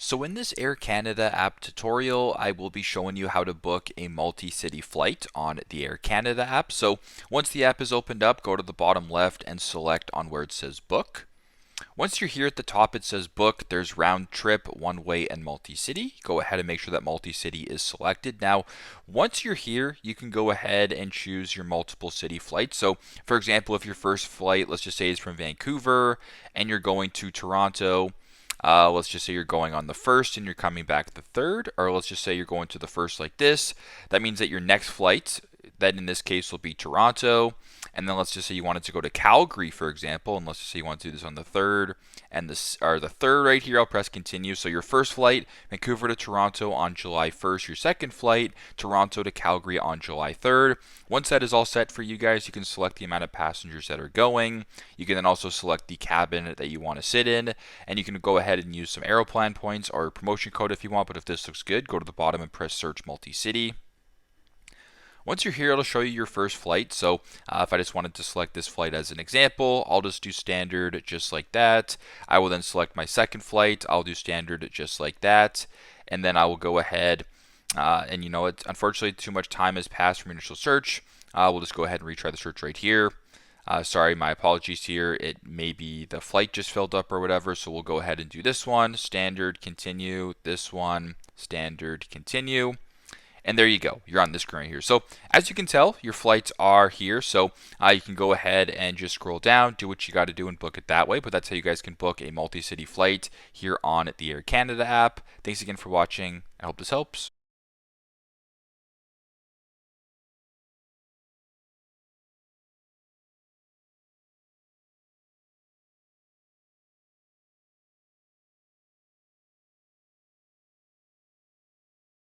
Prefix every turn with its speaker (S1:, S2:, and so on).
S1: So in this Air Canada app tutorial, I will be showing you how to book a multi-city flight on the Air Canada app. So once the app is opened up, go to the bottom left and select on where it says book. Once you're here at the top, it says book. There's round trip, one way, and multi-city. Go ahead and make sure that multi-city is selected. Now, once you're here, you can go ahead and choose your multiple city flights. So, for example, if your first flight, let's just say, is from Vancouver and you're going to Toronto, let's just say you're going on the first and you're coming back the third, or let's just say you're going to the first like this. That means that your next flight, that in this case will be Toronto, and then let's just say you wanted to go to Calgary, for example, and let's just say you want to do this on the third, and this or the third right here. I'll press continue. So your first flight, Vancouver to Toronto on July 1st. Your second flight, Toronto to Calgary on July 3rd. Once that is all set for you guys, you can select the amount of passengers that are going. You can then also select the cabin that you want to sit in, and you can go ahead and use some Aeroplan points or promotion code if you want. But if this looks good, go to the bottom and press search multi-city. Once you're here, it'll show you your first flight. So if I just wanted to select this flight as an example, I'll just do standard just like that. I will then select my second flight. I'll do standard just like that. And then I will go ahead and unfortunately too much time has passed from initial search. We'll just go ahead and retry the search right here. Sorry, my apologies here. It may be the flight just filled up or whatever. So we'll go ahead and do this one, standard, continue, this one, standard, continue. And there you go. You're on this screen right here. So as you can tell, your flights are here. So you can go ahead and just scroll down, do what you got to do and book it that way. But that's how you guys can book a multi-city flight here on the Air Canada app. Thanks again for watching. I hope this helps.